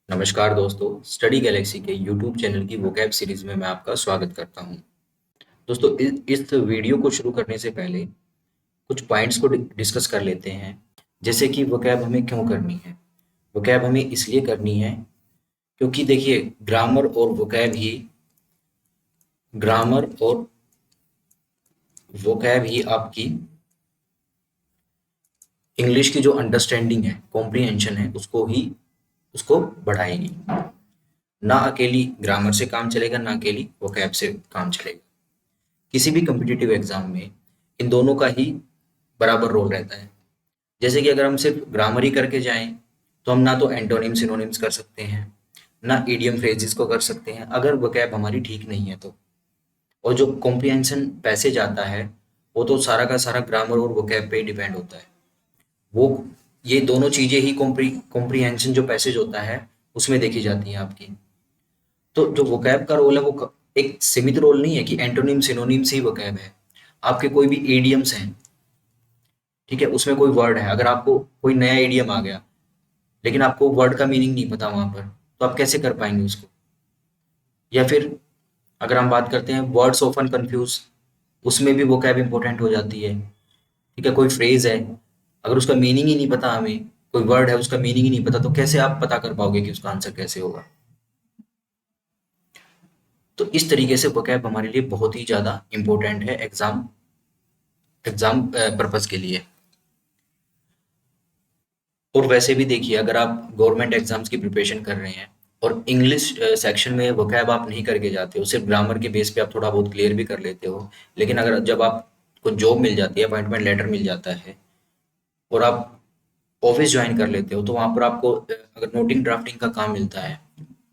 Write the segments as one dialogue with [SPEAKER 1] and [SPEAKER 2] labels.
[SPEAKER 1] नमस्कार दोस्तों, study Galaxy के यूट्यूब चैनल की वोकैब सीरीज में मैं आपका स्वागत करता हूं। दोस्तों, इस वीडियो को शुरू करने से पहले कुछ पॉइंट्स को डिस्कस कर लेते हैं। जैसे कि वोकैब हमें क्यों करनी है। वोकैब हमें इसलिए करनी है क्योंकि देखिए, ग्रामर और वोकैब ही आपकी इंग्लिश की जो अंडरस्टैंडिंग है, कॉम्प्रिहेंशन है, उसको बढ़ाएगी। ना अकेली ग्रामर से काम चलेगा, ना अकेली वोकैब से काम चलेगा। किसी भी कॉम्पिटिटिव एग्जाम में इन दोनों का ही बराबर रोल रहता है। जैसे कि अगर हम सिर्फ ग्रामर ही करके जाएं तो हम ना तो एंटोनिम सिनोनिम्स कर सकते हैं, ना इडियम फ्रेजेस को कर सकते हैं, अगर वोकैब हमारी ठीक नहीं है तो। और जो कॉम्प्रिहेंशन पैसेज आता है वो तो सारा का सारा ग्रामर और वोकैब पे ही डिपेंड होता है। वो ये दोनों चीजें ही कॉम्प्रिहेंशन जो पैसेज होता है उसमें देखी जाती हैं आपकी। तो जो वोकैब का रोल है वो एक सीमित रोल नहीं है कि एंटोनिम सिनोनिम से ही वोकैब है। आपके कोई भी एडियम्स हैं, ठीक है, उसमें कोई वर्ड है, अगर आपको कोई नया एडियम आ गया लेकिन आपको वर्ड का मीनिंग नहीं पता वहां पर, तो आप कैसे कर पाएंगे उसको। या फिर अगर हम बात करते हैं वर्ड्स ऑफन कंफ्यूज, उसमें भी वोकैब इंपॉर्टेंट हो जाती है। ठीक है, कोई फ्रेज है, अगर उसका मीनिंग ही नहीं पता हमें, कोई वर्ड है उसका मीनिंग ही नहीं पता, तो कैसे आप पता कर पाओगे कि उसका आंसर कैसे होगा। तो इस तरीके से वोकैब हमारे लिए बहुत ही ज्यादा इंपॉर्टेंट है एग्जाम एग्जाम पर्पस के लिए। और वैसे भी देखिए, अगर आप गवर्नमेंट एग्जाम्स की प्रिपरेशन कर रहे हैं और इंग्लिश सेक्शन में वोकैब आप नहीं करके जाते हो, सिर्फ ग्रामर के बेस पे आप थोड़ा बहुत क्लियर भी कर लेते हो, लेकिन अगर जब आपको जॉब मिल जाती है, अपॉइंटमेंट लेटर मिल जाता है और आप ऑफिस ज्वाइन कर लेते हो, तो वहां पर आपको अगर नोटिंग ड्राफ्टिंग का काम मिलता है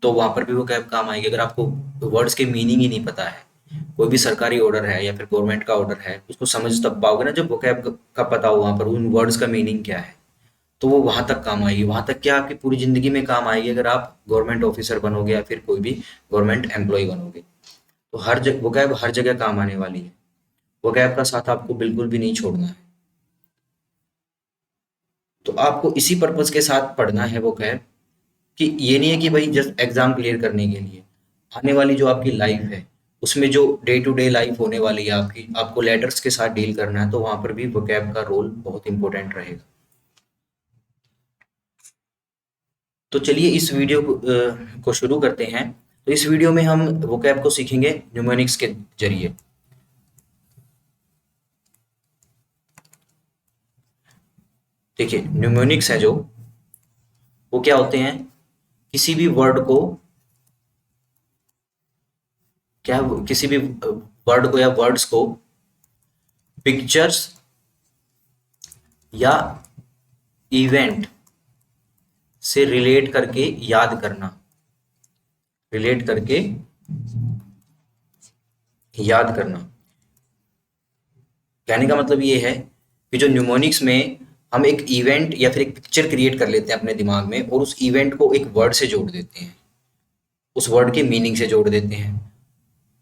[SPEAKER 1] तो वहां पर भी वो कैब काम आएगी। अगर आपको वर्ड्स के मीनिंग ही नहीं पता है, कोई भी सरकारी ऑर्डर है या फिर गवर्नमेंट का ऑर्डर है, उसको समझ तब पाओगे ना जब वोकैब का पता हो वहां पर उन वर्ड्स का मीनिंग क्या है। तो वो वहां तक काम आएगी, वहां तक क्या आपकी पूरी जिंदगी में काम आएगी अगर आप गवर्नमेंट ऑफिसर बनोगे या फिर कोई भी गवर्नमेंट एम्प्लॉय बनोगे। तो हर जगह वोकैब हर जगह काम आने वाली है। वोकैब का साथ आपको बिल्कुल भी नहीं छोड़ना है। तो आपको इसी पर्पज के साथ पढ़ना है वोकैब, कि ये नहीं है कि भाई जस्ट एग्जाम क्लियर करने के लिए। आने वाली जो आपकी लाइफ है उसमें जो डे टू डे लाइफ होने वाली है आपकी, आपको लेटर्स के साथ डील करना है, तो वहां पर भी वोकैब का रोल बहुत इंपॉर्टेंट रहेगा। तो चलिए इस वीडियो को शुरू करते हैं। तो इस वीडियो में हम वोकैब को सीखेंगे न्यूमेरिक्स के जरिए। देखिए, न्यूमेरिक्स है जो, वो क्या होते हैं, किसी भी वर्ड को किसी भी वर्ड को या वर्ड्स को पिक्चर्स या इवेंट से रिलेट करके याद करना। कहने का मतलब ये है कि जो न्यूमोनिक्स में हम एक इवेंट या फिर एक पिक्चर क्रिएट कर लेते हैं अपने दिमाग में और उस इवेंट को एक वर्ड से जोड़ देते हैं, उस वर्ड के मीनिंग से जोड़ देते हैं।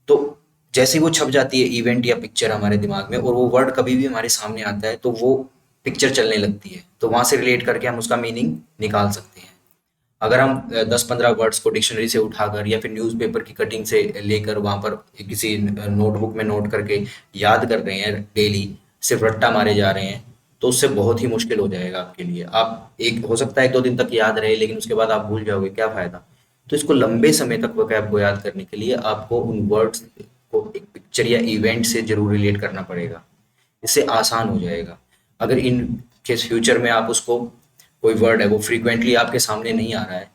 [SPEAKER 1] तो जैसे ही वो छप जाती है इवेंट या पिक्चर हमारे दिमाग में, और वो वर्ड कभी भी हमारे सामने आता है, तो वो पिक्चर चलने लगती है, तो वहां से रिलेट करके हम उसका मीनिंग निकाल सकते हैं। अगर हम 10-15 वर्ड्स को डिक्शनरी से उठाकर या फिर न्यूज़पेपर की कटिंग से लेकर वहां पर किसी नोटबुक में नोट करके याद कर रहे हैं डेली, सिर्फ रट्टा मारे जा रहे हैं, तो उससे बहुत ही मुश्किल हो जाएगा आपके लिए। आप एक हो सकता है 1-2 दिन तक याद रहे, लेकिन उसके बाद आप भूल जाओगे, क्या फायदा। तो इसको लंबे समय तक वोकैब को याद करने के लिए आपको उन वर्ड्स को एक पिक्चर या इवेंट से जरूर रिलेट करना पड़ेगा। इससे आसान हो जाएगा। अगर इन केस फ्यूचर में आप उसको, कोई वर्ड है वो फ्रीक्वेंटली आपके सामने नहीं आ रहा है,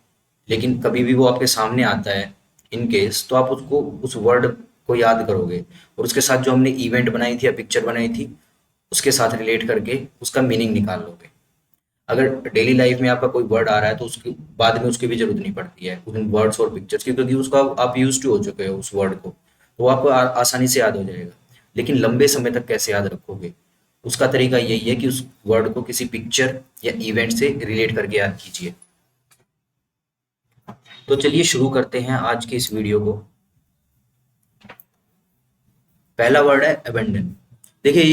[SPEAKER 1] लेकिन कभी भी वो आपके सामने आता है इन केस, तो आप उसको उस वर्ड को याद करोगे और उसके साथ जो हमने इवेंट बनाई थी या पिक्चर बनाई थी उसके साथ रिलेट करके उसका मीनिंग निकाल लोगे। अगर डेली लाइफ में आपका कोई वर्ड आ रहा है तो उसके बाद में उसकी भी जरूरत नहीं पड़ती है उन वर्ड्स और पिक्चर्स की, क्योंकि उसका आप यूज टू हो चुके हो उस वर्ड को, तो वो आपको आसानी से याद हो जाएगा। लेकिन लंबे समय तक कैसे याद रखोगे, उसका तरीका यही है कि उस वर्ड को किसी पिक्चर या इवेंट से रिलेट करके याद कीजिए। तो चलिए शुरू करते हैं आज के इस वीडियो को। पहला वर्ड है अबेंडन। देखिए,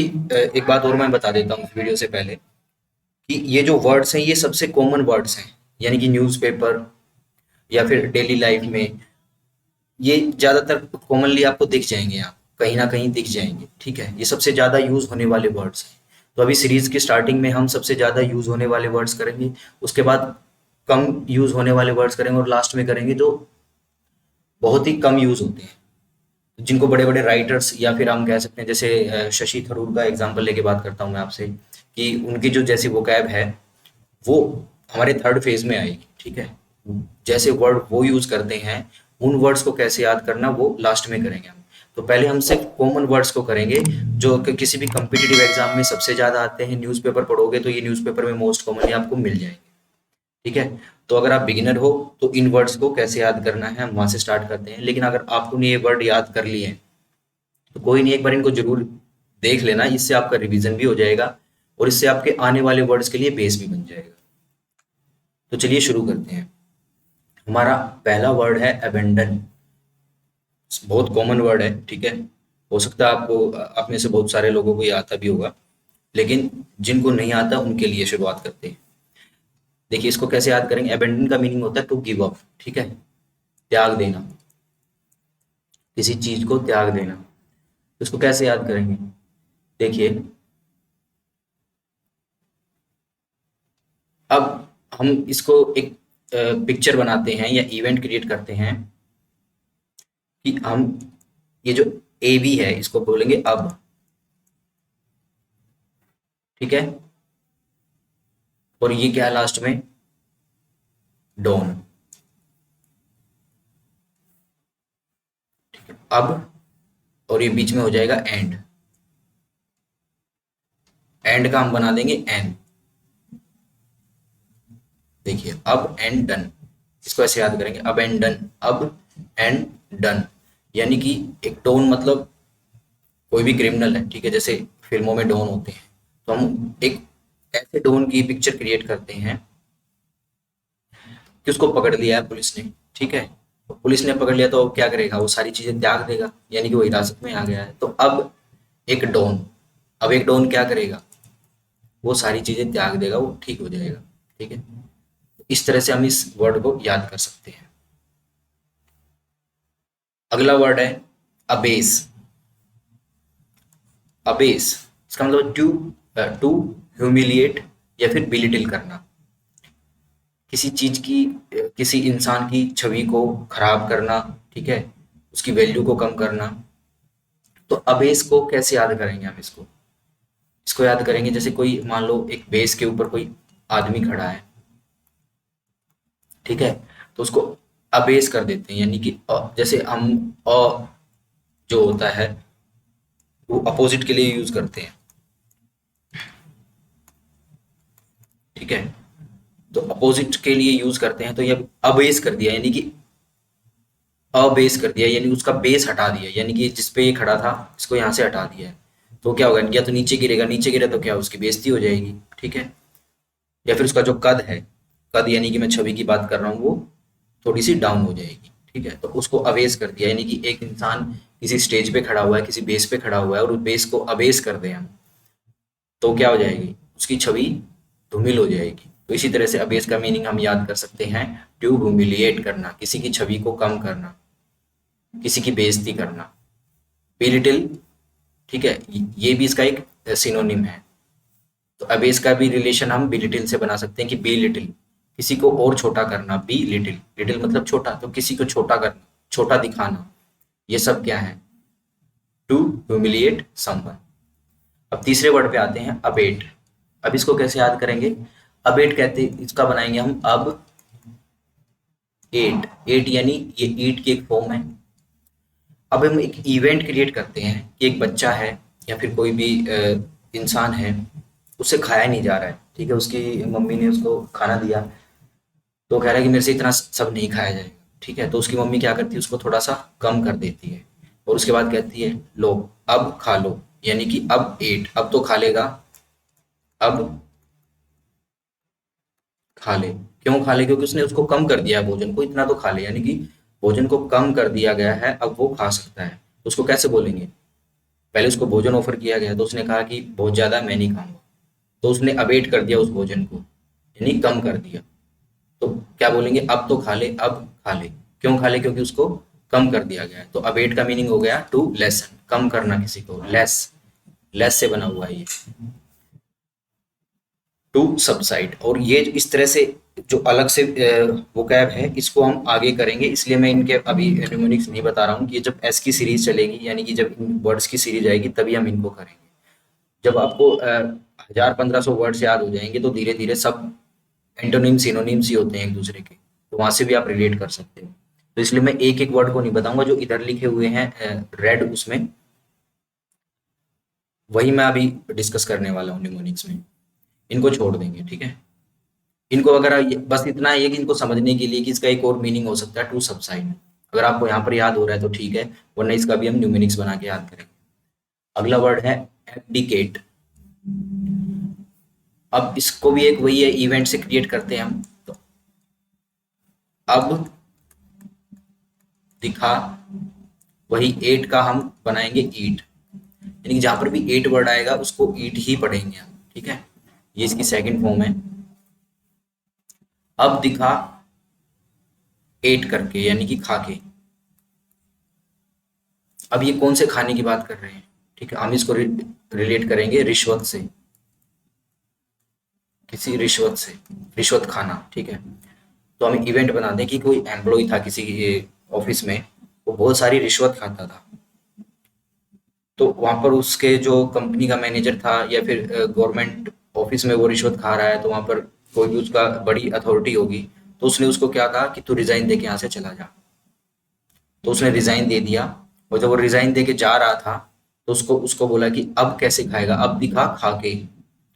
[SPEAKER 1] एक बात और मैं बता देता हूँ इस वीडियो से पहले, कि ये जो वर्ड्स हैं ये सबसे कॉमन वर्ड्स हैं, यानी कि न्यूज़पेपर, या फिर डेली लाइफ में, ये ज़्यादातर कॉमनली आपको दिख जाएंगे, आप कहीं ना कहीं दिख जाएंगे। ठीक है, ये सबसे ज़्यादा यूज़ होने वाले वर्ड्स हैं। तो अभी सीरीज की स्टार्टिंग में हम सबसे ज़्यादा यूज़ होने वाले वर्ड्स करेंगे, उसके बाद कम यूज़ होने वाले वर्ड्स करेंगे, और लास्ट में करेंगे जो बहुत ही कम यूज़ होते हैं, जिनको बड़े बड़े राइटर्स या फिर हम कह सकते हैं, जैसे शशि थरूर का एग्जांपल लेके बात करता हूँ मैं आपसे, कि उनकी जो जैसी वोकैब है वो हमारे थर्ड फेज में आएगी। ठीक है, जैसे वर्ड वो यूज करते हैं, उन वर्ड्स को कैसे याद करना वो लास्ट में करेंगे हम। तो पहले हम सिर्फ कॉमन वर्ड्स को करेंगे जो कि किसी भी कम्पिटिटिव एग्जाम में सबसे ज्यादा आते हैं। न्यूज़पेपर पढ़ोगे तो ये न्यूज़पेपर में मोस्ट कॉमनली आपको मिल जाएंगे। ठीक है, तो अगर आप बिगिनर हो तो इन वर्ड्स को कैसे याद करना है हम वहां से स्टार्ट करते हैं। लेकिन अगर आपने ये वर्ड याद कर लिए हैं तो कोई नहीं, एक बार इनको जरूर देख लेना, इससे आपका रिवीजन भी हो जाएगा और इससे आपके आने वाले वर्ड्स के लिए बेस भी बन जाएगा। तो चलिए शुरू करते हैं। हमारा पहला वर्ड है अबेंडन। बहुत कॉमन वर्ड है। ठीक है, हो सकता है आपको, आप में से बहुत सारे लोगों को ये आता भी होगा, लेकिन जिनको नहीं आता उनके लिए शुरुआत करते हैं। देखिए इसको कैसे याद करेंगे। अबेंडन का मीनिंग होता है टू गिव अप। ठीक है, त्याग देना, किसी चीज को त्याग देना। तो इसको कैसे याद करेंगे, देखिए अब हम इसको एक पिक्चर बनाते हैं या इवेंट क्रिएट करते हैं कि हम ये जो ए बी है इसको बोलेंगे अब। ठीक है, और ये क्या है लास्ट में, डॉन। अब, और ये बीच में हो जाएगा एंड। एंड का हम बना देंगे एन। देखिए अब एंड डन, इसको ऐसे याद करेंगे, अब एंड डन, अब एंड डन। यानी कि एक डॉन मतलब कोई भी क्रिमिनल है। ठीक है, जैसे फिल्मों में डॉन होते हैं, तो हम एक ऐसे डॉन की पिक्चर क्रिएट करते हैं कि उसको पकड़ लिया है पुलिस ने। ठीक है, तो पुलिस ने पकड़ लिया तो अब क्या करेगा, वो सारी चीजें त्याग देगा, यानी कि वो हिरासत में आ गया है। तो अब एक डॉन, अब एक डॉन क्या करेगा, वो सारी चीजें त्याग देगा, वो ठीक हो जाएगा। ठीक है, इस तरह से हम इस वर्ड को याद कर सकते हैं। अगला वर्ड है अबेस। अबेस इसका मतलब टू टू ह्यूमिलिएट या फिर बिलिटिल करना, किसी चीज की किसी इंसान की छवि को खराब करना। ठीक है, उसकी वैल्यू को कम करना। तो अबेस को कैसे याद करेंगे हम, इसको इसको याद करेंगे जैसे कोई मान लो एक बेस के ऊपर कोई आदमी खड़ा है। ठीक है, तो उसको अबेस कर देते हैं, यानी कि जैसे हम जो होता है वो अपोजिट के लिए यूज करते हैं। ठीक है, तो अपोजिट के लिए यूज करते हैं, तो ये अबेस कर दिया, यानी कि अबेस कर दिया, यानी उसका बेस हटा दिया, यानी कि जिस पे ये खड़ा था इसको यहाँ से हटा दिया है। तो क्या होगा, या तो नीचे गिरेगा, नीचे गिरा तो क्या उसकी बेइज्जती हो जाएगी। ठीक है, या फिर उसका जो कद है, कद यानी कि मैं छवि की बात कर रहा हूँ, वो थोड़ी सी डाउन हो जाएगी। ठीक है, तो उसको अवेस कर दिया, यानी कि एक इंसान किसी स्टेज पे खड़ा हुआ है, किसी बेस पे खड़ा हुआ है, और उस बेस को अवेस कर दें हम, तो क्या हो जाएगी, उसकी छवि धूमिल हो जाएगी। तो इसी तरह से अबेस का मीनिंग हम याद कर सकते हैं, टू ह्यूमिलिएट करना, किसी की छवि को कम करना, किसी की बेइज्जती करना। बेलिटिल, ठीक है, ये भी इसका एक सिनोनिम है। तो अबेस का भी रिलेशन हम बी लिटिल से बना सकते हैं कि बी लिटिल, किसी को और छोटा करना। बी लिटिल, लिटिल मतलब छोटा, तो किसी को छोटा करना, छोटा दिखाना, ये सब क्या है, टू ह्यूमिलिएट समवन। अब तीसरे वर्ड पे आते हैं, अबेट। अब इसको कैसे याद करेंगे, अबेट कहते इसका बनाएंगे हम अब एट। एट यानी ये ईट की एक फॉर्म है। अब हम एक इवेंट क्रिएट करते हैं कि एक बच्चा है या फिर कोई भी इंसान है, उससे खाया नहीं जा रहा है। ठीक है, उसकी मम्मी ने उसको खाना दिया, तो कह रहा है कि मेरे से इतना सब नहीं खाया जाएगा। ठीक है, तो उसकी मम्मी क्या करती है, उसको थोड़ा सा कम कर देती है, और उसके बाद कहती है लो अब खा लो, यानी कि अब एट, अब तो खा लेगा, अब खा ले। क्यों खा ले, क्योंकि उसने उसको कम कर दिया है भोजन को, इतना तो खा ले, यानी कि भोजन को कम कर दिया गया है, अब वो खा सकता है। तो उसको कैसे बोलेंगे, पहले उसको भोजन ऑफर किया गया तो उसने कहा कि बहुत ज्यादा मैं नहीं खाऊंगा, तो उसने अवेट कर दिया उस भोजन को, यानी कम कर दिया। तो क्या बोलेंगे, अब तो खा ले, अब खा ले। क्यों खा ले? क्योंकि उसको कम कर दिया गया है। तो अबेट का मीनिंग हो गया टू लेसन, कम करना किसी को, लेस, लेस से बना हुआ है ये, टू सबसाइड। और ये इस तरह से जो अलग से वोकैब है, इसको हम आगे करेंगे, इसलिए मैं इनके अभी न्यूमेरिक्स नहीं बता रहा हूँ कि जब एस की सीरीज चलेगी, यानी कि जब इन वर्ड्स की सीरीज आएगी तभी हम इनको करेंगे। जब आपको 1000-1500 वर्ड्स याद हो जाएंगे तो धीरे धीरे सब एंटोनिम सिनोनिम्स ही होते हैं एक दूसरे के, तो वहां से भी आप रिलेट कर सकते हो। तो इसलिए मैं एक एक वर्ड को नहीं बताऊंगा, जो इधर लिखे हुए हैं रेड उसमें, वही मैं अभी डिस्कस करने वाला हूँ निमोनिक्स में। इनको छोड़ देंगे, ठीक है। इनको अगर बस इतना ही है कि इनको समझने के लिए कि इसका एक और मीनिंग हो सकता है टू सबसाइड। अगर आपको यहाँ पर याद हो रहा है तो ठीक है, वरना इसका भी हम न्यूमेरिक्स बना के याद करेंगे। अगला वर्ड है एब्डिकेट। अब इसको भी एक वही है, इवेंट से क्रिएट करते हैं हम। तो अब दिखा, वही एट का हम बनाएंगे ईट, यानी कि जहां पर भी एट वर्ड आएगा उसको ईट ही पढ़ेंगे हम, ठीक है। ये इसकी सेकंड फॉर्म है। अब दिखा एट करके, यानी कि खा के। अब ये कौन से खाने की बात कर रहे हैं, ठीक है। हम इसको रिलेट करेंगे रिश्वत से, किसी रिश्वत से, रिश्वत खाना, ठीक है। तो हम इवेंट बना दें कि कोई एम्प्लॉय था किसी ऑफिस में, वो बहुत सारी रिश्वत खाता था। तो वहां पर उसके जो कंपनी का मैनेजर था या फिर गवर्नमेंट ऑफिस में वो रिश्वत खा रहा है, तो वहां पर कोई भी उसका बड़ी अथॉरिटी होगी, तो उसने उसको क्या कहा कि तू रिजाइन दे के यहाँ से चला जा। तो उसने रिजाइन दे दिया, और जब वो रिजाइन दे के जा रहा था, तो उसको उसको बोला कि अब कैसे खाएगा, अब दिखा खा के,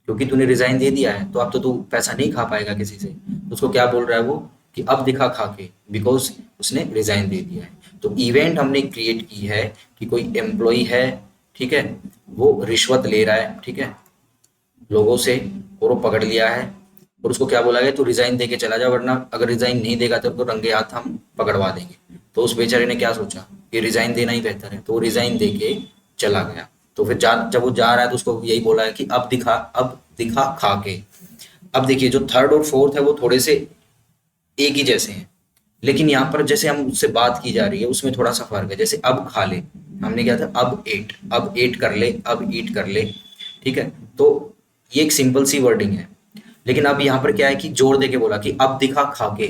[SPEAKER 1] क्योंकि तूने रिजाइन दे दिया है तो अब तो तू पैसा नहीं खा पाएगा किसी से। तो उसको क्या बोल रहा है वो, कि अब दिखा खा के, बिकॉज उसने रिजाइन दे दिया है। तो इवेंट हमने क्रिएट की है कि कोई एम्प्लॉय है, ठीक है, वो रिश्वत ले रहा है, ठीक है, लोगों से, और वो पकड़ लिया है, और उसको क्या बोला गया, तू रिजाइन दे के चला जा, वरना अगर रिजाइन नहीं देगा तो रंगे हाथ हम पकड़वा देंगे। तो उस बेचारे ने क्या सोचा कि रिजाइन देना ही बेहतर है, तो वो रिजाइन दे के चला गया। तो फिर जब वो जा रहा है तो उसको यही बोला है कि अब दिखा खा के। अब देखिए जो थर्ड और फोर्थ है वो थोड़े से एक ही जैसे हैं, लेकिन यहाँ पर जैसे हम उससे बात की जा रही है उसमें थोड़ा सा फर्क है। जैसे अब खा ले, हमने क्या था, अब एट कर ले, अब ईट कर ले, ठीक है। तो ये एक सिंपल सी वर्डिंग है, लेकिन अब यहाँ पर क्या है कि जोर दे के बोला कि अब दिखा खा के।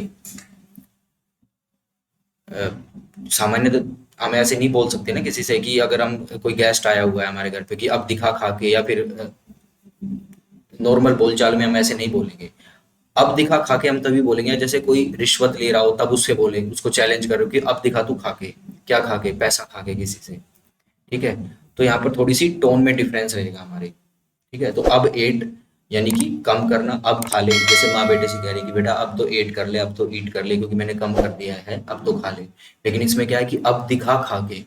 [SPEAKER 1] सामान्य तो हम ऐसे नहीं बोल सकते ना किसी से, कि अगर हम कोई गेस्ट आया हुआ है हमारे घर पे कि अब दिखा खा के, या फिर नॉर्मल बोलचाल में हम ऐसे नहीं बोलेंगे। अब दिखा खा के हम तभी बोलेंगे जैसे कोई रिश्वत ले रहा हो, तब उससे बोले, उसको चैलेंज करो कि अब दिखा तू खा के, क्या खा के, पैसा खा के किसी से, ठीक है। तो यहाँ पर थोड़ी सी टोन में डिफरेंस रहेगा हमारे, ठीक है। तो अब एट यानी कि कम करना, अब खा ले, जैसे माँ बेटे से कह रही कि बेटा अब तो एट कर ले, अब तो ईट कर ले, क्योंकि मैंने कम कर दिया है, अब तो खा ले। लेकिन इसमें क्या है कि अब दिखा खा के,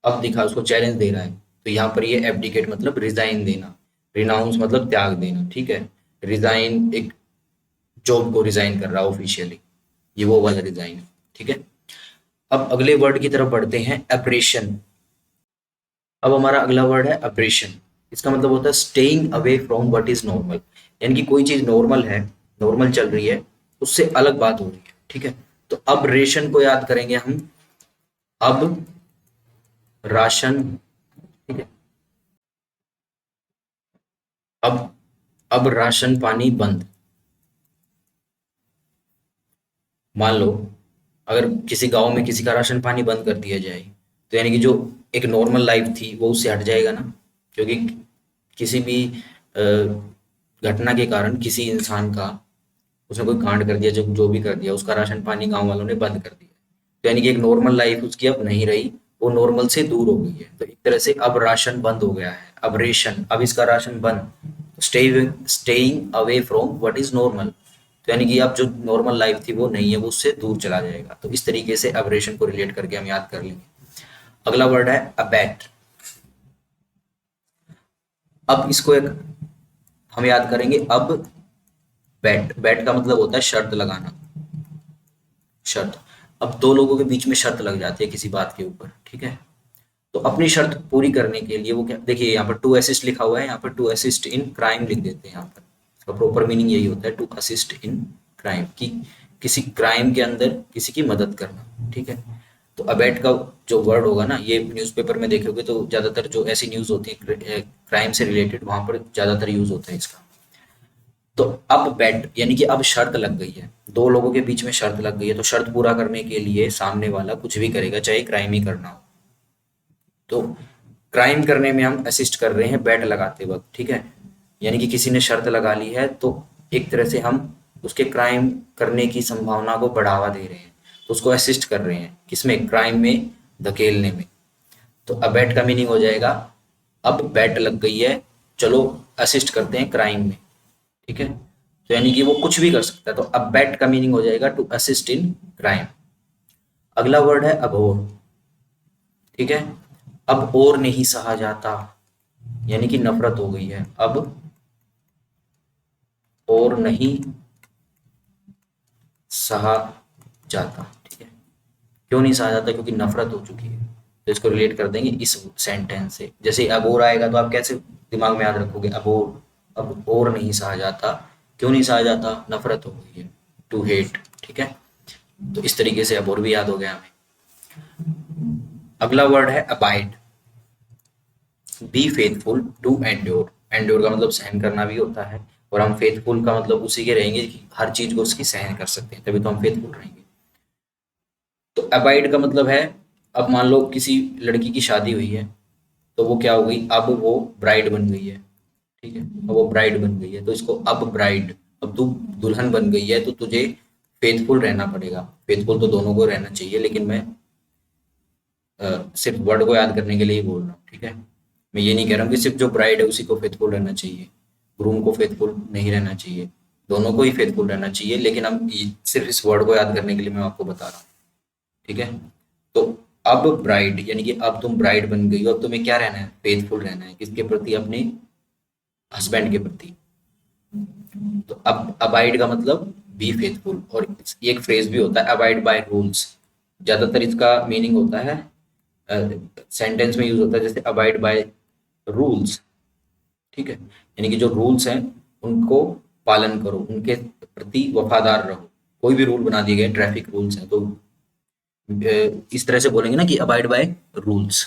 [SPEAKER 1] अब दिखा उसको चैलेंज दे रहा है। तो यहाँ पर ये एब्डिकेट मतलब रिजाइन देना, रिनाउंस मतलब त्याग देना, ठीक है। रिजाइन एक जॉब को रिजाइन कर रहा है ऑफिशियली, ये वो वाला रिजाइन है, ठीक है। अब अगले वर्ड की तरफ बढ़ते हैं, एब्रेशन। अब हमारा अगला वर्ड है अब्रेशन। इसका मतलब होता है staying away from what is normal, यानी कि कोई चीज नॉर्मल है, नॉर्मल चल रही है, उससे अलग बात हो रही है, ठीक है। तो अब रेशन को याद करेंगे हम, अब राशन, ठीक है। अब अब राशन पानी बंद। मान लो अगर किसी गांव में किसी का राशन पानी बंद कर दिया जाए, तो यानी कि जो एक नॉर्मल लाइफ थी वो उससे हट जाएगा ना, क्योंकि किसी भी घटना के कारण किसी इंसान का, उसने कोई कांड कर दिया, जो जो भी कर दिया, उसका राशन पानी गांव वालों ने बंद कर दिया, तो यानी कि एक नॉर्मल लाइफ उसकी अब नहीं रही, वो नॉर्मल से दूर हो गई है। तो एक तरह से अब राशन बंद हो गया है, अब रेशन, अब इसका राशन बंद, staying away from what is normal, तो यानी कि अब जो नॉर्मल लाइफ थी वो नहीं है, वो उससे दूर चला जाएगा। तो इस तरीके से अब रेशन को रिलेट करके हम याद कर लेंगे। अगला वर्ड है अबैट। अब इसको एक हम याद करेंगे, अब बैट, बैट का मतलब होता है शर्त लगाना, शर्त। अब दो लोगों के बीच में शर्त लग जाती है किसी बात के ऊपर, ठीक है। तो अपनी शर्त पूरी करने के लिए वो क्या, देखिए यहाँ पर टू असिस्ट लिखा हुआ है, यहाँ पर टू असिस्ट इन क्राइम लिख देते हैं। यहाँ पर इसका प्रॉपर मीनिंग यही होता है, टू असिस्ट इन क्राइम, कि किसी क्राइम के अंदर किसी की मदद करना, ठीक है। तो अबैट का जो वर्ड होगा ना, ये न्यूज़पेपर में देखोगे तो ज़्यादातर जो ऐसी न्यूज़ होती है क्राइम से रिलेटेड, वहां पर ज़्यादातर यूज होता है इसका। तो अब बेट यानी कि अब शर्त लग गई है, दो लोगों के बीच में शर्त लग गई है, तो शर्त पूरा करने के लिए सामने वाला कुछ भी करेगा, चाहे क्राइम ही करना हो। तो क्राइम करने में हम असिस्ट कर रहे हैं बेट लगाते वक्त, ठीक है। यानी कि किसी ने शर्त लगा ली है, तो एक तरह से हम उसके क्राइम करने की संभावना को बढ़ावा दे रहे हैं, तो उसको असिस्ट कर रहे हैं किसमें, क्राइम में धकेलने में। तो अबैट का मीनिंग हो जाएगा अब बेट लग गई है, चलो असिस्ट करते हैं क्राइम में, ठीक है। तो यानी कि वो कुछ भी कर सकता है, तो अबैट का मीनिंग हो जाएगा टू असिस्ट इन क्राइम। अगला वर्ड है अबोर, ठीक है। अब और नहीं सहा जाता, यानी कि नफरत हो गई है, अब और नहीं सहा जाता, ठीक है। क्यों नहीं सहा जाता, क्योंकि नफरत हो चुकी है। तो इसको रिलेट कर देंगे इस सेंटेंस से। जैसे अबोर आएगा तो आप कैसे दिमाग में याद रखोगे, अबोर, अब और नहीं सहा जाता, क्यों नहीं सहा जाता, नफरत हो गई है, टू हेट, ठीक है। तो इस तरीके से अबोर भी याद हो गया हमें। अगला वर्ड है abide. Be faithful to endure. Endure का मतलब सहन करना भी होता है, और हम फेथफुल का मतलब उसी के रहेंगे कि हर चीज को उसकी सहन कर सकते हैं, तभी तो हम फेथफुल रहेंगे। तो अबाइड का मतलब है, अब मान लो किसी लड़की की शादी हुई है, तो वो क्या हो गई, अब वो ब्राइड बन गई है, ठीक है। अब वो ब्राइड बन गई है, तो इसको अब ब्राइड, अब तू दुल्हन बन गई है, तो तुझे फेथफुल रहना पड़ेगा। फेथफुल तो दोनों को रहना चाहिए, लेकिन मैं सिर्फ वर्ड को याद करने के लिए ही बोल रहा हूँ, ठीक है। मैं ये नहीं कह रहा हूँ कि सिर्फ जो ब्राइड है उसी को फेथफुल रहना चाहिए, ग्रूम को फेथफुल नहीं रहना चाहिए, दोनों को ही फेथफुल रहना चाहिए, लेकिन हम सिर्फ इस वर्ड को याद करने के लिए मैं आपको बता रहा हूँ, ठीक है। तो अब ब्राइड यानी कि अब तुम ब्राइड बन गई हो, अब तुम्हें क्या रहना है, फेथफुल रहना है, किसके प्रति, अपने हस्बैंड के प्रति। तो अब अबाइड का मतलब बी फेथफुल, और ये एक फ्रेज भी होता है अबाइड बाय रूल्स। ज्यादातर इसका मीनिंग होता है, सेंटेंस में यूज होता है, जैसे अबाइड बाय रूल्स, ठीक है। यानी कि जो रूल्स हैं उनको पालन करो, उनके प्रति वफादार रहो। कोई भी रूल बना दिए गए, ट्रैफिक रूल्स हैं, तो इस तरह से बोलेंगे ना कि अबाइड बाय रूल्स।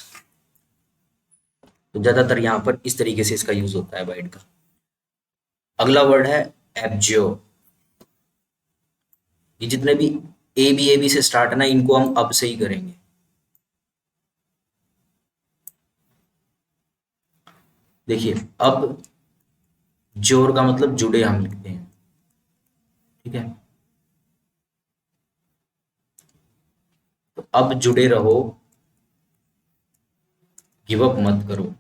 [SPEAKER 1] तो ज्यादातर यहाँ पर इस तरीके से इसका यूज होता है अबाइड का। अगला वर्ड है एब्ज्योर। ये जितने भी ए बी से स्टार्ट है ना, इनको हम अब से ही करेंगे। देखिए, अब जोर का मतलब जुड़े हम लिखते हैं, ठीक है। तो अब जुड़े रहो, गिव अप मत करो।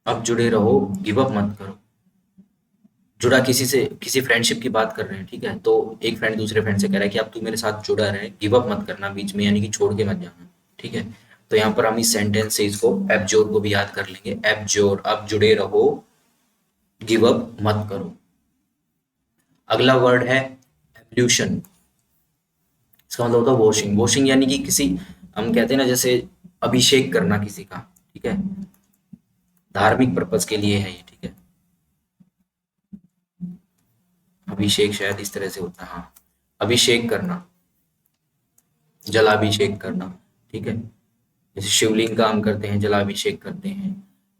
[SPEAKER 1] अब जुड़े रहो, गिव अप मत करो। जुड़ा किसी से, किसी फ्रेंडशिप की बात कर रहे हैं, ठीक है। तो एक फ्रेंड दूसरे फ्रेंड से कह रहा है कि अब तू मेरे साथ जुड़ा रहे, गिव अप मत करना बीच में, यानी कि छोड़ के मत जाना, ठीक है। तो यहाँ पर हम इस सेंटेंस से इसको एब्जोर को भी याद कर लेंगे, एब्जोर, अब जुड़े रहो, गिव अप मत करो। अगला वर्ड है एब्ल्यूशन। इसका मतलब होता है वॉशिंग। वॉशिंग यानी कि किसी, हम कहते हैं ना, जैसे अभिषेक करना किसी का, ठीक है। धार्मिक पर्पज के लिए है ये, ठीक है। अभिषेक शायद इस तरह से होता है, हाँ, अभिषेक करना, जलाभिषेक करना, ठीक है। जैसे शिवलिंग का हम करते हैं, जलाभिषेक करते हैं।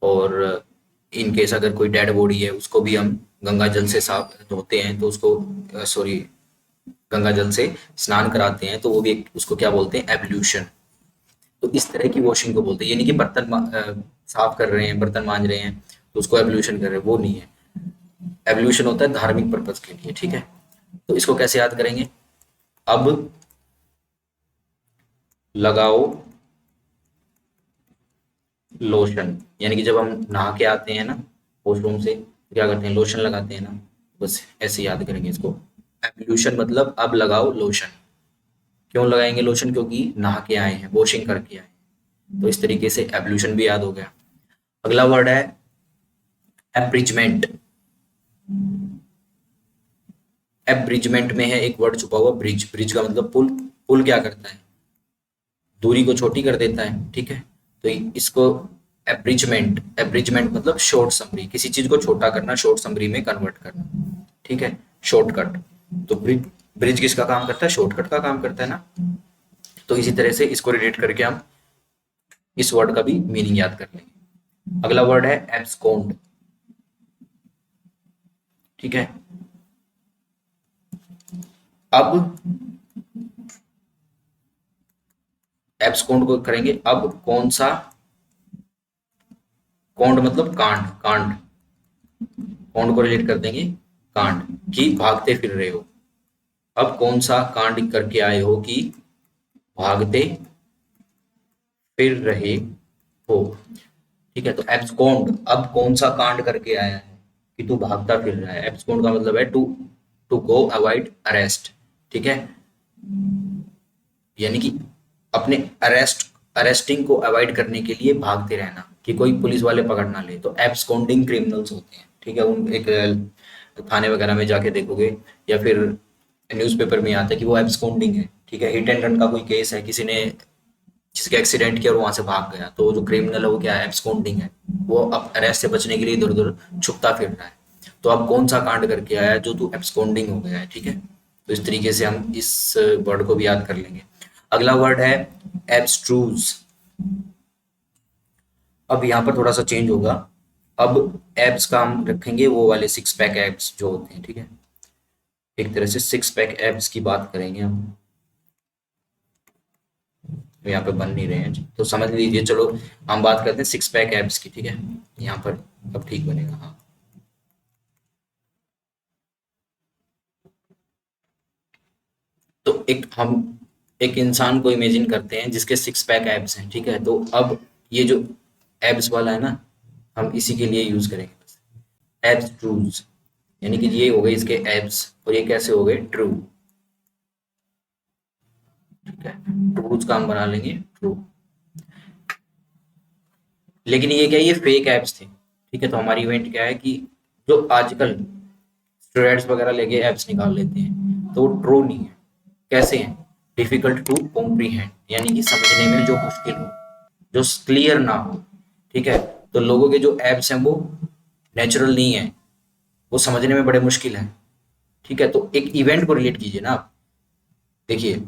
[SPEAKER 1] और इन केस अगर कोई डेड बॉडी है, उसको भी हम गंगा जल से साफ धोते हैं, तो उसको सॉरी, गंगा जल से स्नान कराते हैं, तो वो भी एक, उसको क्या बोलते हैं, एब्ल्यूशन। तो इस तरह की वॉशिंग को बोलते हैं, यानी कि बर्तन साफ कर रहे हैं, बर्तन मांज रहे हैं, तो उसको एब्ल्यूशन कर रहे हैं, वो नहीं है। एब्ल्यूशन होता है धार्मिक पर्पज के लिए, ठीक है। तो इसको कैसे याद करेंगे, अब लगाओ लोशन। यानी कि जब हम नहा के आते हैं ना वॉशरूम से, तो क्या करते हैं, लोशन लगाते हैं ना, बस ऐसे याद करेंगे इसको। एब्ल्यूशन मतलब अब लगाओ लोशन। क्यों लगाएंगे लोशन, क्योंकि नहा के आए हैं, वॉशिंग करके आए हैं। तो इस तरीके से एब्ल्यूशन भी याद हो गया। अगला वर्ड है एब्रिजमेंट। एब्रिजमेंट में है एक वर्ड छुपा हुआ, ब्रिज। ब्रिज का मतलब पुल। पुल क्या करता है, दूरी को छोटी कर देता है, ठीक है। तो इसको एब्रिजमेंट, एब्रिजमेंट मतलब शॉर्ट समरी, किसी चीज को छोटा करना, शॉर्ट समरी में कन्वर्ट करना, ठीक है। शॉर्टकट। तो ब्रिज किसका काम करता है? शॉर्टकट का काम करता है ना। तो इसी तरह से इसको रिलेट करके हम इस वर्ड का भी मीनिंग याद कर लेंगे। अगला वर्ड है एब्सकॉन्ड। ठीक है, अब एब्सकॉन्ड को करेंगे। अब कौन सा, कौंड मतलब कांड, कांड, कौंड को रिलेट कर देंगे कांड, कि भागते फिर रहे हो। अब कौन सा कांड करके आए हो कि भागते फिर रहे हो। ठीक है, तो एब्सकॉन्ड, अब कौन सा कांड करके आया है कि तू भागता फिर रहा है। एब्सकॉन्ड का मतलब है to, to go avoid arrest. ठीक है, यानी कि अपने अरेस्टिंग को अवॉइड करने के लिए भागते रहना, कि कोई पुलिस वाले पकड़ ना ले, तो एब्सकॉन्डिंग क्रिमिनल्स होते हैं। ठीक है, उन एक थाने वगैरह में जाके देखोगे या फिर न्यूज़पेपर में आता है कि वो एब्सकॉन्डिंग है। ठीक है, हिट एंड रन का कोई केस है, किसी ने जिसका एक्सीडेंट किया और वहां से भाग गया, तो जो क्रिमिनल है वो क्या है? एब्सकॉन्डिंग है। वो अब अरेस्ट से बचने के लिए इधर उधर छुपता फिर रहा है। तो अब कौन सा कांड करके आया है जो तू एब्सकॉन्डिंग हो गया है। ठीक है, तो इस तरीके से हम इस वर्ड को भी याद कर लेंगे। अगला वर्ड है एब्स्ट्रूज। अब यहाँ पर थोड़ा सा चेंज होगा। अब एब्स का हम रखेंगे वो वाले सिक्स पैक एब्स जो होते हैं। ठीक है, एक तरह से सिक्स पैक एब्स की बात करेंगे हम। यहाँ पे बन नहीं रहे हैं तो समझ लीजिए। चलो हम बात करते हैं सिक्स पैक एब्स की। ठीक है, यहाँ पर अब ठीक बनेगा। हाँ, तो एक इंसान को इमेजिन करते हैं जिसके सिक्स पैक एब्स हैं। ठीक है, तो अब ये जो एब्स वाला है ना, हम इसी के लिए यूज करेंगे एब्स ट्रूज। यानी कि ये हो गए इसके एब्स और ये कैसे हो गए? ट्रू। ठीक है, ट्रूज का हम बना लेंगे ट्रू। लेकिन ये क्या है? ये फेक एप्स थे। ठीक है, तो हमारी इवेंट क्या है कि जो आजकल स्टूडेंट्स वगैरह लेके एप्स निकाल लेते हैं, तो वो ट्रू नहीं है। कैसे हैं? डिफिकल्ट टू कॉम्प्रीहेंड, यानी कि समझने में जो मुश्किल हो, जो क्लियर ना हो। ठीक है, तो लोगों के जो एप्स हैं वो नेचुरल नहीं है, वो समझने में बड़े मुश्किल हैं। ठीक है, तो एक इवेंट को रिलेट कीजिए ना आप। देखिए,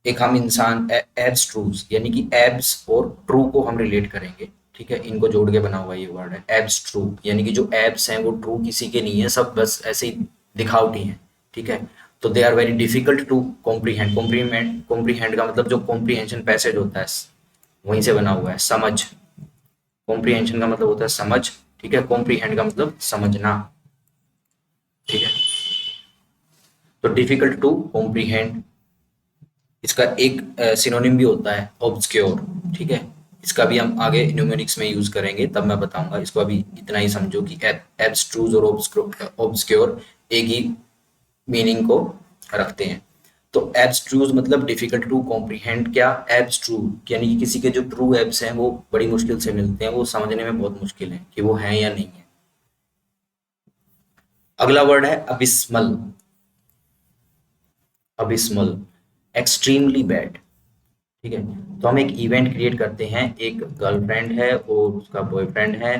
[SPEAKER 1] एक हम इंसान एब्स ट्रूज, यानी कि एब्स और ट्रू को हम रिलेट करेंगे। ठीक है, इनको जोड़ के बना हुआ ये वर्ड है एब्स ट्रू, यानी कि जो एब्स हैं वो ट्रू किसी के नहीं है, सब बस ऐसे ही दिखावटी हैं। ठीक है, तो they are very difficult to comprehend. कॉम्प्रीमेंट, कॉम्प्रीहेंड का मतलब जो कॉम्प्रीहेंशन पैसेज होता है वहीं से बना हुआ है, समझ। कॉम्प्रीहेंशन का मतलब होता है समझ। ठीक है, कॉम्प्रीहेंड का मतलब समझना। ठीक है, तो डिफिकल्ट टू कॉम्प्रीहेंड, इसका एक सिनोनिम भी होता है ऑब्सक्योर। ठीक है, इसका भी हम आगे न्यूमेरिक्स में यूज करेंगे, तब मैं बताऊंगा। इसको अभी इतना ही समझो कि एब्स्ट्रूज और ऑब्सक्योर एक ही मीनिंग को रखते हैं। तो एब्स्ट्रूज मतलब डिफिकल्ट टू कॉम्प्रीहेंड। क्या? एब्स्ट्रू यानी कि किसी के जो ट्रू एब्स हैं वो बड़ी मुश्किल से मिलते हैं, वो समझने में बहुत मुश्किल है कि वो हैं या नहीं है। अगला वर्ड है अबिस्मल। Abysmal, extremely bad. ठीक है, तो हम एक इवेंट क्रिएट करते हैं। एक गर्लफ्रेंड है और उसका बॉयफ्रेंड है,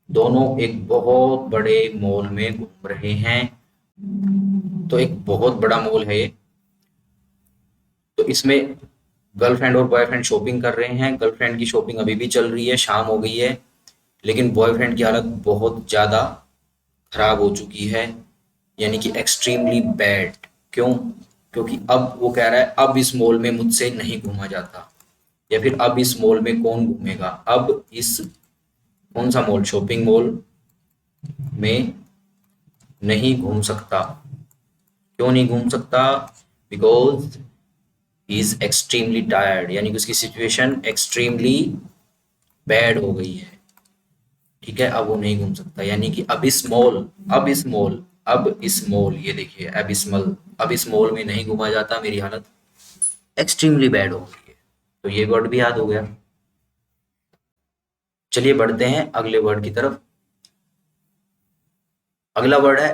[SPEAKER 1] दोनों एक बहुत बड़े मॉल में घूम रहे हैं। तो एक बहुत बड़ा मॉल है ये। तो इसमें गर्लफ्रेंड और बॉयफ्रेंड शॉपिंग कर रहे हैं। गर्लफ्रेंड की शॉपिंग अभी भी चल रही है, शाम हो गई है, लेकिन बॉयफ्रेंड की हालत बहुत ज़्यादा खराब हो चुकी है, यानी कि एक्सट्रीमली बैड। क्यों? क्योंकि अब वो कह रहा है अब इस मॉल में मुझसे नहीं घूमा जाता, या फिर अब इस मॉल में कौन घूमेगा। अब इस कौन सा मॉल? शॉपिंग मॉल में नहीं घूम सकता। क्यों नहीं घूम सकता? Because he is extremely tired, यानी कि उसकी सिचुएशन एक्सट्रीमली बैड हो गई है। ठीक है, अब वो नहीं घूम सकता, यानी कि अब इस मॉल, अब इस मॉल, अब इस मॉल, ये देखिए अब इस मॉल, अब इस मॉल में नहीं घूमा जाता, मेरी हालत एक्सट्रीमली बैड हो गई है। तो ये वर्ड भी याद हो गया। चलिए बढ़ते हैं अगले वर्ड की तरफ। अगला वर्ड है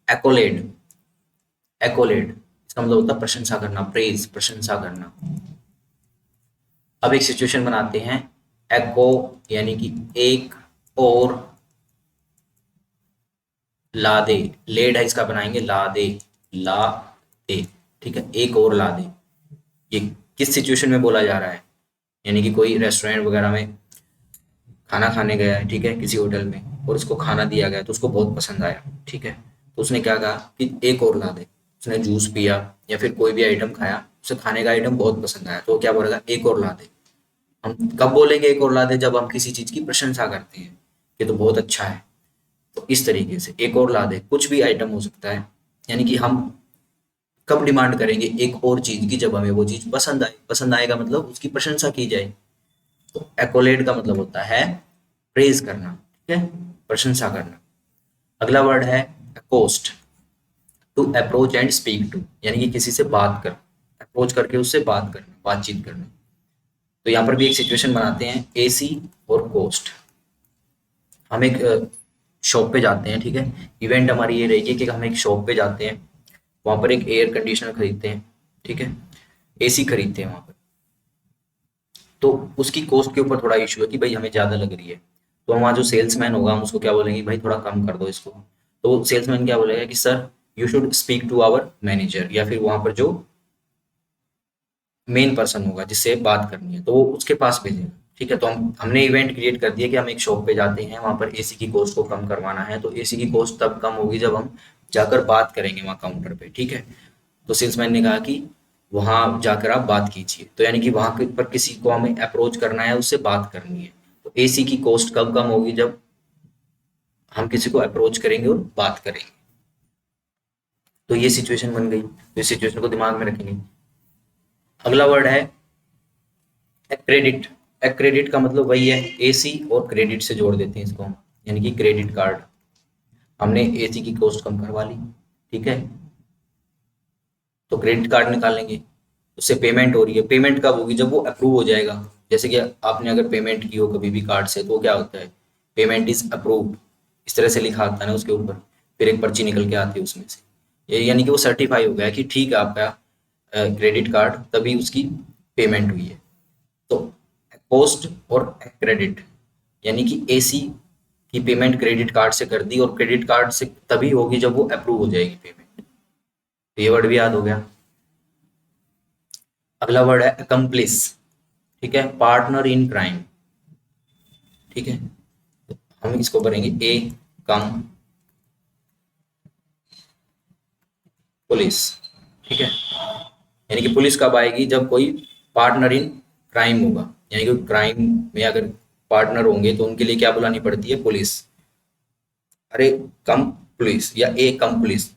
[SPEAKER 1] एक्कोलेड। एक्कोलेड, इसका मतलब होता है प्रशंसा करना, प्रेज, प्रशंसा करना। अब एक सिचुएशन बनाते हैं। एको यानी कि एक, और ला दे, लेड है इसका बनाएंगे ला दे, ला दे, ठीक है, एक और ला दे। ये किस सिचुएशन में बोला जा रहा है, यानी कि कोई रेस्टोरेंट वगैरह में खाना खाने गया है, ठीक है, किसी होटल में, और उसको खाना दिया गया तो उसको बहुत पसंद आया, ठीक है, तो उसने क्या कहा कि एक और ला दे। उसने जूस पिया या फिर कोई भी आइटम खाया, उसे खाने का आइटम बहुत पसंद आया, तो वो क्या बोलेगा, एक और ला दे। हम कब बोलेंगे एक और ला दे, जब हम किसी चीज की प्रशंसा करते हैं, ये तो बहुत अच्छा है। तो इस तरीके से एक और ला दे, कुछ भी आइटम हो सकता है, यानी कि हम कब डिमांड करेंगे एक और चीज की, जब हमें वो चीज पसंद आए। पसंद आएगा मतलब उसकी प्रशंसा की जाए। तो एक्कोलेड का मतलब होता है प्रेज करना, ठीक है, प्रशंसा करना। अगला वर्ड है accost, to approach and speak to, यानी कि किसी से बात कर, अप्रोच करके उससे बात करना, बातचीत करना। तो यहाँ पर भी एक सिचुएशन बनाते हैं, एसी और कोस्ट। हम एक शॉप पे जाते हैं, ठीक है, इवेंट हमारी ये रहेगी कि हम एक शॉप पे जाते हैं, वहां पर एक एयर कंडीशनर खरीदते हैं, ठीक है, एसी खरीदते हैं वहां पर। तो उसकी कॉस्ट के ऊपर थोड़ा इशू है कि भाई हमें ज़्यादा लग रही है। तो वहाँ जो सेल्समैन होगा, हम उसको क्या बोलेंगे, भाई थोड़ा कम कर दो इसको। तो सेल्समैन क्या बोलेगा कि sir you should speak to our manager, या फिर वहाँ पर जो मेन पर्सन होगा जिससे बात करनी है, तो वो उसके पास भेजेगा, ठीक है। तो हमने इवेंट क्रिएट कर दिया कि हम एक शॉप पे जाते हैं, वहाँ पर एसी की कॉस्ट को कम करवाना है। तो एसी की कॉस्ट तब कम होगी जब हम जाकर बात करेंगे वहाँ काउंटर पे, ठीक है। तो सेल्समैन ने कहा कि वहां जाकर आप बात कीजिए, तो यानी कि वहां पर किसी को हमें अप्रोच करना है, उससे बात करनी है। तो एसी की कॉस्ट कब कम होगी, जब हम किसी को अप्रोच करेंगे और बात करेंगे। तो ये सिचुएशन बन गई, तो इस सिचुएशन को दिमाग में रखेंगे। अगला वर्ड है एक्रेडिट। एक्रेडिट का मतलब वही है, एसी और क्रेडिट से जोड़ देते हैं इसको हम, यानी कि क्रेडिट कार्ड। हमने एसी की कॉस्ट कम करवा ली, ठीक है, तो क्रेडिट कार्ड निकालेंगे, उससे पेमेंट हो रही है। पेमेंट कब होगी, जब वो अप्रूव हो जाएगा। जैसे कि आपने अगर पेमेंट की हो कभी भी कार्ड से, तो वो क्या होता है, पेमेंट इज अप्रूव्ड, इस तरह से लिखा आता है ना उसके ऊपर, फिर एक पर्ची निकल के आती है उसमें से, ये यानी कि वो सर्टिफाई हो गया कि ठीक है आपका क्रेडिट कार्ड, तभी उसकी पेमेंट हुई है। तो पोस्ट और क्रेडिट, यानी कि एसी की पेमेंट क्रेडिट कार्ड से कर दी, और क्रेडिट कार्ड से तभी होगी जब वो अप्रूव हो जाएगी पेमेंट। तो ये वर्ड भी याद हो गया। अगला वर्ड है अकम्प्लिस, ठीक है, पार्टनर इन क्राइम, ठीक है, हम इसको करेंगे ए कम पुलिस, ठीक है, यानी कि पुलिस कब आएगी, जब कोई पार्टनर इन क्राइम होगा, यानी कि क्राइम में अगर पार्टनर होंगे तो उनके लिए क्या बुलानी पड़ती है, पुलिस। अरे कम पुलिस या ए कम पुलिस,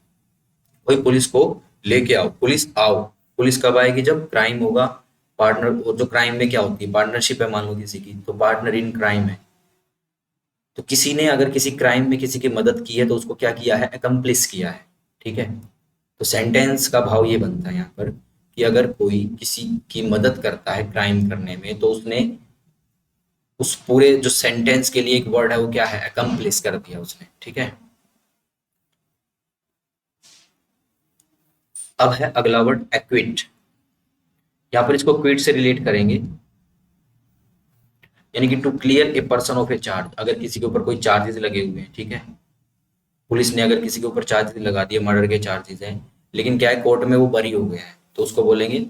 [SPEAKER 1] कोई पुलिस को लेके आओ, पुलिस आओ। पुलिस कब आएगी, जब क्राइम होगा, पार्टनर, और जो क्राइम में क्या होती है, पार्टनरशिप है मान लो किसी की, तो पार्टनर इन क्राइम है। तो किसी ने अगर किसी क्राइम में किसी की मदद की है, तो उसको क्या किया है, अकम्प्लिस किया है, ठीक है। तो सेंटेंस का भाव ये बनता है यहाँ पर कि अगर कोई किसी की मदद करता है क्राइम करने में, तो उसने उस पूरे जो सेंटेंस के लिए एक वर्ड है वो क्या है, अकम्प्लिस कर दिया उसने, ठीक है। अब है अगला वर्ड एक्विट। यहाँ पर इसको क्विट से रिलेट करेंगे, यानी कि to clear a person of a charge. अगर किसी के ऊपर कोई चार्जेस लगे हुए हैं, ठीक है, पुलिस ने अगर किसी के ऊपर चार्जेस लगा दिए, मर्डर के चार्जेस हैं, लेकिन क्या है, कोर्ट में वो बरी हो गया है, तो उसको बोलेंगे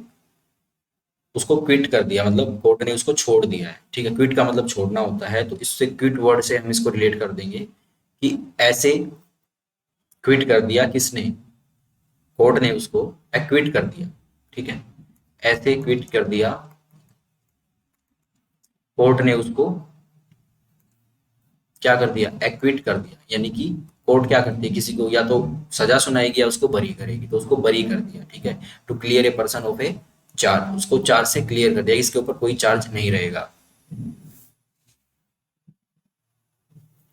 [SPEAKER 1] उसको क्विट कर दिया, मतलब कोर्ट ने उसको छोड़ दिया है, ठीक है। क्विट का मतलब छोड़ना होता है, तो इससे क्विट वर्ड से हम इसको रिलेट कर देंगे कि ऐसे क्विट कर दिया किसने, कोर्ट ने उसको एक्विट कर दिया, ठीक है, ऐसे क्विट कर दिया, कोर्ट ने उसको क्या कर दिया, एक्विट कर दिया। यानी कि कोर्ट क्या करती है, किसी को या तो सजा सुनाएगी या उसको बरी करेगी, तो उसको बरी कर दिया, ठीक है। To clear a person of a charge, उसको चार्ज से क्लियर कर दिया, इसके ऊपर कोई चार्ज नहीं रहेगा।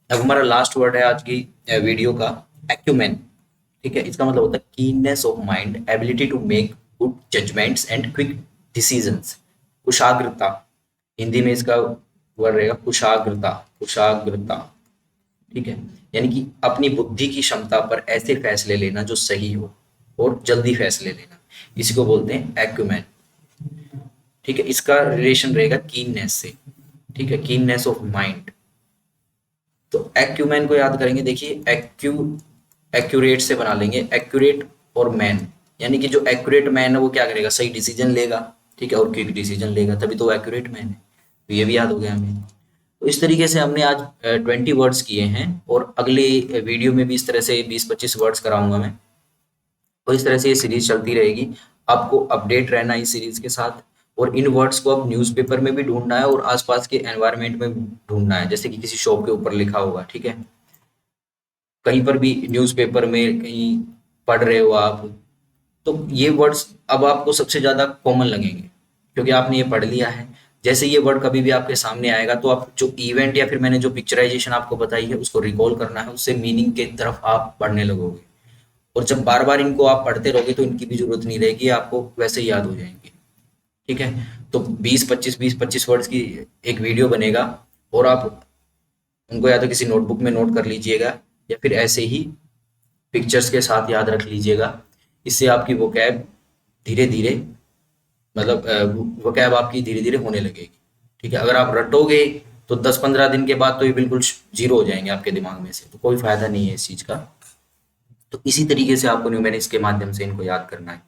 [SPEAKER 1] अब हमारा लास्ट वर्ड है आज की वीडियो का, एक्यूमेन, ठीक है। इसका मतलब होता है keenness of mind, ability to make good judgements and quick decisions. कुशाग्रता, हिंदी में इसका वर्ड रहेगा कुशाग्रता, कुशाग्रता, ठीक है, यानी कि अपनी बुद्धि की क्षमता पर ऐसे फैसले लेना जो सही हो और जल्दी फैसले लेना, इसी को बोलते हैं एक्यूमेन, ठीक है। इसका रिलेशन रहेगा कीननेस से, ठीक है, कीननेस ऑफ माइंड। तो एक्यूमेन को याद करेंगे, देखिए एक्यू एक्यूरेट से बना लेंगे एक्यूरेट और मैन, यानी कि जो एक्यूरेट मैन है वो क्या करेगा, सही डिसीजन लेगा, ठीक है, और क्विक डिसीजन लेगा, तभी तो वो एक्यूरेट मैन है। तो ये भी याद हो गया हमें। तो इस तरीके से हमने आज 20 वर्ड्स किए हैं, और अगले वीडियो में भी इस तरह से 20-25 वर्ड्स कराऊंगा मैं, और इस तरह से ये सीरीज चलती रहेगी। आपको अपडेट रहना है इस सीरीज के साथ, और इन वर्ड्स को अब न्यूज़पेपर में भी ढूंढना है और आसपास के एनवायरनमेंट में ढूंढना है, जैसे कि किसी शॉप के ऊपर लिखा होगा, ठीक है, कहीं पर भी न्यूज़पेपर में कहीं पढ़ रहे हो आप, तो ये वर्ड्स अब आपको सबसे ज़्यादा कॉमन लगेंगे, क्योंकि आपने ये पढ़ लिया है। जैसे ये वर्ड कभी भी आपके सामने आएगा तो आप जो इवेंट या फिर मैंने जो पिक्चराइजेशन आपको बताई है उसको रिकॉल करना है, उससे मीनिंग के तरफ आप पढ़ने लगोगे, और जब बार बार इनको आप पढ़ते रहोगे तो इनकी भी जरूरत नहीं रहेगी, आपको वैसे ही याद हो जाएंगे, ठीक है। तो 20-25 वर्ड्स की एक वीडियो बनेगा, और आप उनको या तो किसी नोटबुक में नोट कर लीजिएगा, या फिर ऐसे ही पिक्चर्स के साथ याद रख लीजिएगा। इससे आपकी वोकैब धीरे धीरे, मतलब वोकैब आपकी धीरे धीरे होने लगेगी, ठीक है। अगर आप रटोगे तो 10-15 दिन के बाद तो ये बिल्कुल जीरो हो जाएंगे आपके दिमाग में से, तो कोई फायदा नहीं है इस चीज़ का। तो इसी तरीके से आपको न्यूमेरिक्स के माध्यम से इनको याद करना है।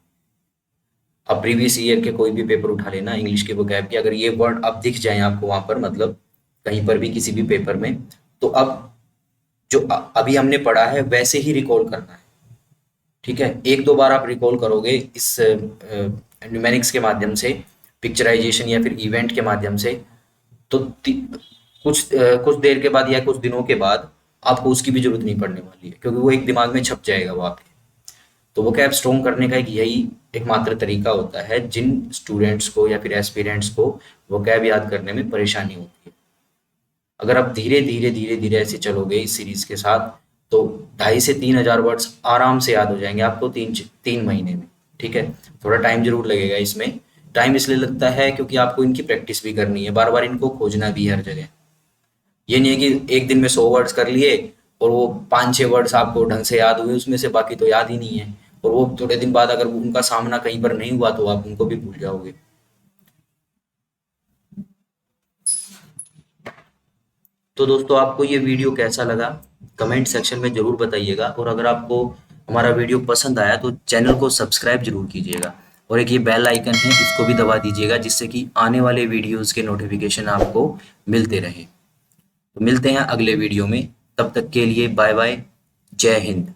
[SPEAKER 1] अब प्रीवियस ईयर के कोई भी पेपर उठा लेना इंग्लिश के वोकैब के, अगर ये वर्ड अब दिख जाए आपको वहां पर, मतलब कहीं पर भी किसी भी पेपर में, तो अब जो अभी हमने पढ़ा है वैसे ही रिकॉल करना है, ठीक है। एक दो बार आप रिकॉल करोगे इस न्यूमेरिक्स के माध्यम से, पिक्चराइजेशन या फिर इवेंट के माध्यम से, तो कुछ देर के बाद या कुछ दिनों के बाद आपको उसकी भी जरूरत नहीं पड़ने वाली है, क्योंकि वो एक दिमाग में छप जाएगा वो आपके। तो वो कैब स्ट्रॉन्ग करने का एक यही एकमात्र तरीका होता है जिन स्टूडेंट्स को या फिर एस्पिरेंट्स को वो कैब याद करने में परेशानी होती है। अगर आप धीरे धीरे धीरे धीरे ऐसे चलोगे इस सीरीज के साथ, तो 2,500 से 3,000 वर्ड्स आराम से याद हो जाएंगे आपको 3 महीने में, ठीक है। थोड़ा टाइम जरूर लगेगा इसमें, टाइम इसलिए लगता है क्योंकि आपको इनकी प्रैक्टिस भी करनी है, बार बार इनको खोजना भी है हर जगह। ये नहीं है कि एक दिन में 100 वर्ड्स कर लिए और वो 5-6 वर्ड्स आपको ढंग से याद हुए उसमें से, बाकी तो याद ही नहीं है, और वो थोड़े दिन बाद अगर उनका सामना कहीं पर नहीं हुआ तो आप उनको भी भूल जाओगे। तो दोस्तों आपको ये वीडियो कैसा लगा कमेंट सेक्शन में जरूर बताइएगा, और अगर आपको हमारा वीडियो पसंद आया तो चैनल को सब्सक्राइब जरूर कीजिएगा, और एक ये बेल आइकन है इसको भी दबा दीजिएगा, जिससे कि आने वाले वीडियोस के नोटिफिकेशन आपको मिलते रहे। तो मिलते हैं अगले वीडियो में, तब तक के लिए बाय बाय, जय हिंद।